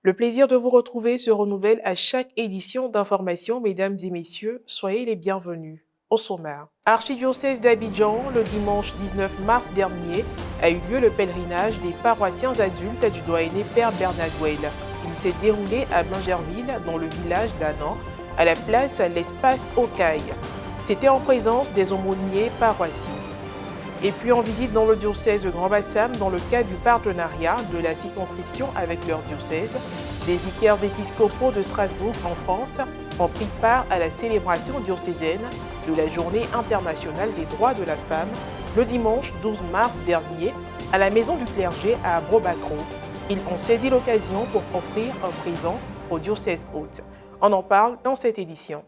Le plaisir de vous retrouver se renouvelle à chaque édition d'information, mesdames et messieurs. Soyez les bienvenus. Au sommaire. Archidiocèse d'Abidjan, le dimanche 19 mars dernier, a eu lieu le pèlerinage des paroissiens adultes du doyenné Père Bernadouel. Il s'est déroulé à Bingerville, dans le village d'Anan, à la place L'Espace Ocaille. C'était en présence des aumôniers paroissiens. Et puis en visite dans le diocèse de Grand-Bassam, dans le cadre du partenariat de la circonscription avec leur diocèse, des vicaires épiscopaux de Strasbourg en France ont pris part à la célébration diocésaine de la Journée internationale des droits de la femme le dimanche 12 mars dernier à la Maison du clergé à Brobacro. Ils ont saisi l'occasion pour offrir un présent au diocèse hôte. On en parle dans cette édition.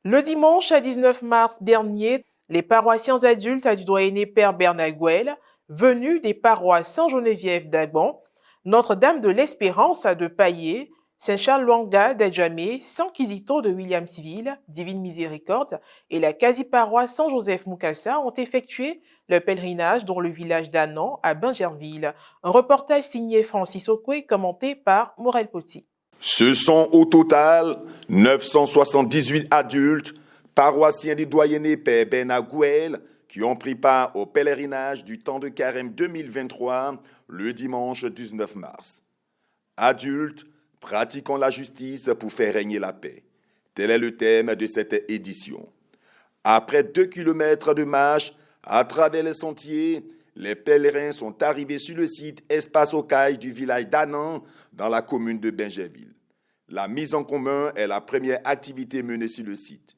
Le dimanche 19 mars dernier, les paroissiens adultes du doyenné Père Bernadouel, venus des paroisses Saint-Geneviève d'Agban, Notre-Dame de l'Espérance de Paillé, Saint-Charles-Luanga d'Adjamé, San-Quisito de Williamsville, Divine Miséricorde et la quasi-paroisse Saint-Joseph-Moukassa ont effectué le pèlerinage dans le village d'Anan à Bingerville. Un reportage signé Francis Okwe, commenté par Morel Poti. Ce sont au total 978 adultes, paroissiens du doyenné Père Bernadouel, qui ont pris part au pèlerinage du temps de carême 2023, le dimanche 19 mars. Adultes, pratiquons la justice pour faire régner la paix. Tel est le thème de cette édition. Après 2 kilomètres de marche à travers les sentiers, les pèlerins sont arrivés sur le site Espace Ocaille du village d'Anan, dans la commune de Bingerville. La mise en commun est la première activité menée sur le site.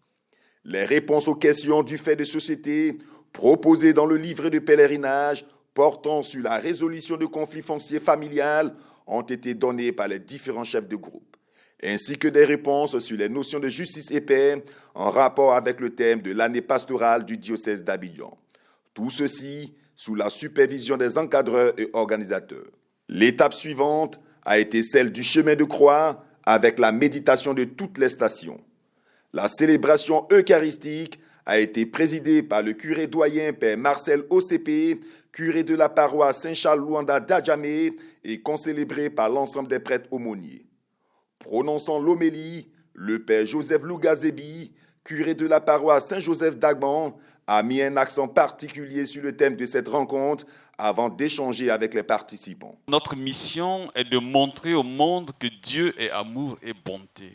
Les réponses aux questions du fait de société proposées dans le livret de pèlerinage portant sur la résolution de conflits fonciers familiales ont été données par les différents chefs de groupe, ainsi que des réponses sur les notions de justice et paix en rapport avec le thème de l'année pastorale du diocèse d'Abidjan. Tout ceci sous la supervision des encadreurs et organisateurs. L'étape suivante a été celle du chemin de croix avec la méditation de toutes les stations. La célébration eucharistique a été présidée par le curé doyen Père Marcel OCP, curé de la paroisse Saint-Charles-Luanda d'Adjamé et concélébrée par l'ensemble des prêtres aumôniers. Prononçant l'homélie, le Père Joseph Lougazebi, curé de la paroisse Saint-Joseph d'Agban, a mis un accent particulier sur le thème de cette rencontre avant d'échanger avec les participants. Notre mission est de montrer au monde que Dieu est amour et bonté.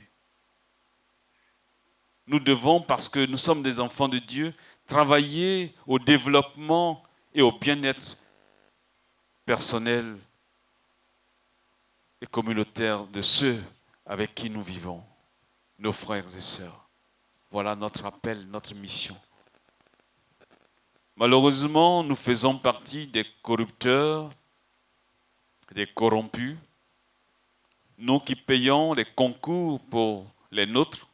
Nous devons, parce que nous sommes des enfants de Dieu, travailler au développement et au bien-être personnel et communautaire de ceux avec qui nous vivons, nos frères et sœurs. Voilà notre appel, notre mission. Malheureusement, nous faisons partie des corrupteurs, des corrompus, nous qui payons les concours pour les nôtres,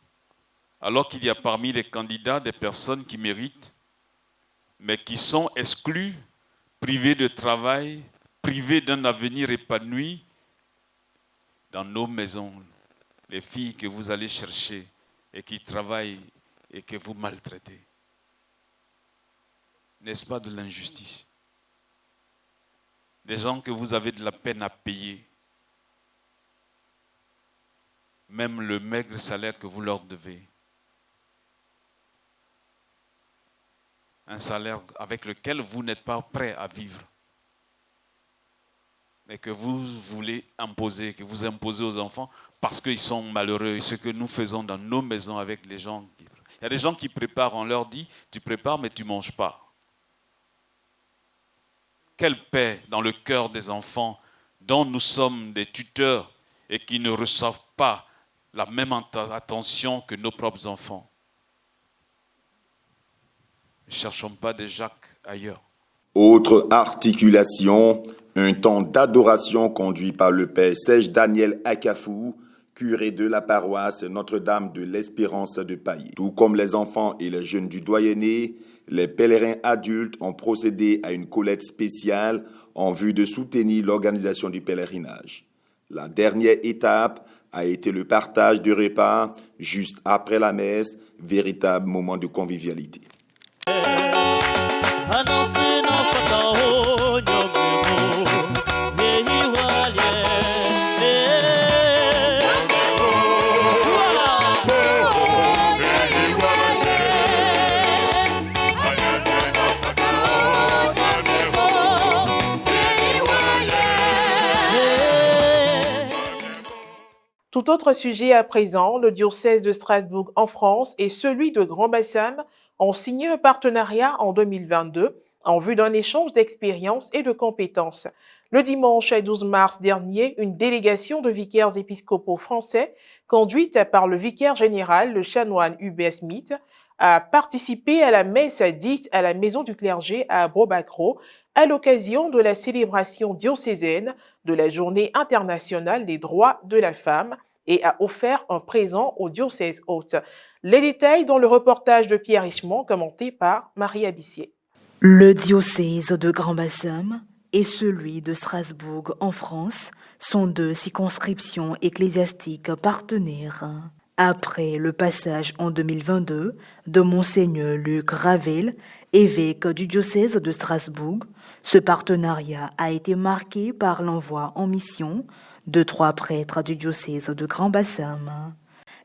alors qu'il y a parmi les candidats des personnes qui méritent, mais qui sont exclus, privés de travail, privés d'un avenir épanoui dans nos maisons. Les filles que vous allez chercher et qui travaillent et que vous maltraitez. N'est-ce pas de l'injustice? Des gens que vous avez de la peine à payer, même le maigre salaire que vous leur devez. Un salaire avec lequel vous n'êtes pas prêt à vivre, mais que vous voulez imposer, que vous imposez aux enfants parce qu'ils sont malheureux. Et ce que nous faisons dans nos maisons avec les gens. Il y a des gens qui préparent, on leur dit, tu prépares mais tu ne manges pas. Quelle paix dans le cœur des enfants dont nous sommes des tuteurs et qui ne reçoivent pas la même attention que nos propres enfants. Ne cherchons pas des Jacques ailleurs. Autre articulation, un temps d'adoration conduit par le Père Serge Daniel Akafou, curé de la paroisse Notre-Dame de l'Espérance de Paillé. Tout comme les enfants et les jeunes du doyenné, les pèlerins adultes ont procédé à une collecte spéciale en vue de soutenir l'organisation du pèlerinage. La dernière étape a été le partage de repas juste après la messe, véritable moment de convivialité. Tout autre sujet à présent, le diocèse de Strasbourg en France et celui de Grand Bassam ont signé un partenariat en 2022 en vue d'un échange d'expériences et de compétences. Le dimanche 12 mars dernier, une délégation de vicaires épiscopaux français, conduite par le vicaire général, le chanoine Hubert Smith, a participé à la messe dite à la Maison du Clergé à Brobacro à l'occasion de la célébration diocésaine de la Journée internationale des droits de la femme et a offert un présent au diocèse hôte. Les détails dans le reportage de Pierre Richemont commenté par Marie Abissier. Le diocèse de Grand Bassam et celui de Strasbourg en France sont deux circonscriptions ecclésiastiques partenaires. Après le passage en 2022 de Monseigneur Luc Ravel, évêque du diocèse de Strasbourg, ce partenariat a été marqué par l'envoi en mission de 3 prêtres du diocèse de Grand Bassam,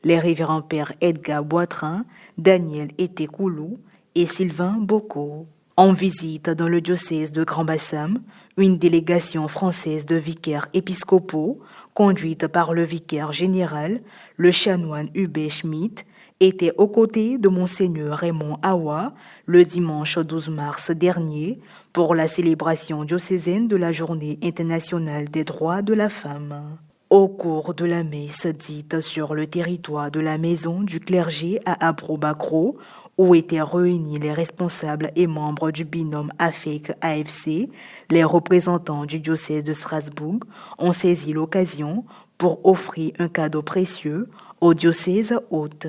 les révérends pères Edgar Boitrin, Daniel Etekoulou et Sylvain Bocco. En visite dans le diocèse de Grand Bassam, une délégation française de vicaires épiscopaux, conduite par le vicaire général, le chanoine Hubert Schmidt, était aux côtés de Monseigneur Raymond Awa le dimanche 12 mars dernier pour la célébration diocésaine de la Journée internationale des droits de la femme. Au cours de la messe dite sur le territoire de la Maison du Clergé à Brobacro, où étaient réunis les responsables et membres du binôme AFEC-AFC, les représentants du diocèse de Strasbourg ont saisi l'occasion pour offrir un cadeau précieux au diocèse hôte.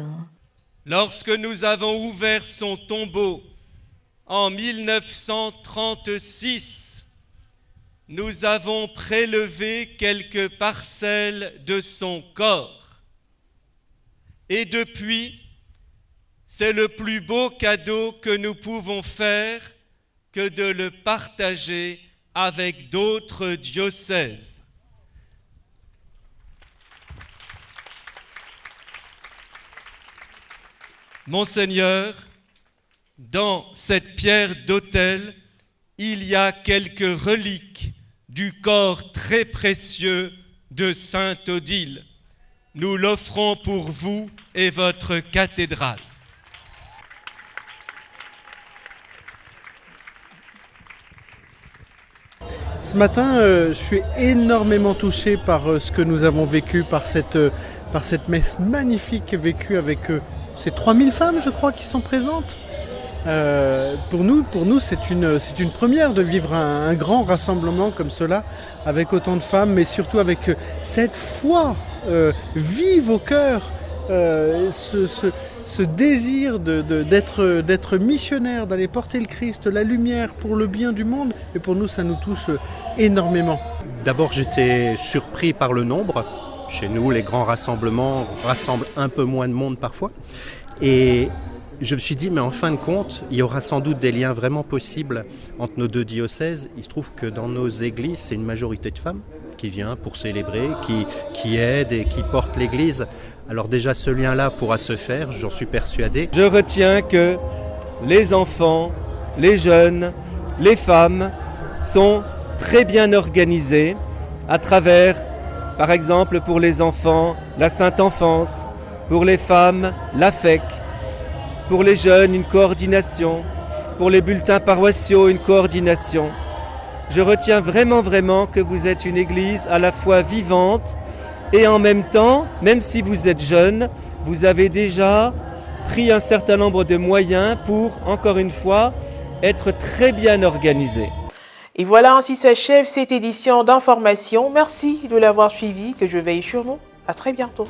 Lorsque nous avons ouvert son tombeau en 1936, nous avons prélevé quelques parcelles de son corps. Et depuis, c'est le plus beau cadeau que nous pouvons faire que de le partager avec d'autres diocèses. Monseigneur, dans cette pierre d'autel, il y a quelques reliques du corps très précieux de Sainte Odile. Nous l'offrons pour vous et votre cathédrale. Ce matin, je suis énormément touché par ce que nous avons vécu, par cette messe magnifique vécue avec ces 3000 femmes, je crois, qui sont présentes. Pour nous, c'est une première de vivre un grand rassemblement comme cela, avec autant de femmes, mais surtout avec cette foi vive au cœur, ce désir d'être missionnaire, d'aller porter le Christ, la lumière pour le bien du monde. Et pour nous, ça nous touche énormément. D'abord, j'étais surpris par le nombre. Chez nous, les grands rassemblements rassemblent un peu moins de monde parfois. Et je me suis dit, mais en fin de compte, il y aura sans doute des liens vraiment possibles entre nos deux diocèses. Il se trouve que dans nos églises, c'est une majorité de femmes qui vient pour célébrer, qui aident et qui portent l'église. Alors déjà, ce lien-là pourra se faire, j'en suis persuadé. Je retiens que les enfants, les jeunes, les femmes sont très bien organisés à travers, par exemple, pour les enfants, la Sainte Enfance, pour les femmes, l'AFEC, pour les jeunes, une coordination, pour les bulletins paroissiaux, une coordination. Je retiens vraiment que vous êtes une église à la fois vivante et en même temps, même si vous êtes jeune, vous avez déjà pris un certain nombre de moyens pour, encore une fois, être très bien organisé. Et voilà, ainsi s'achève cette édition d'information. Merci de l'avoir suivi, que je veille sur nous. À très bientôt.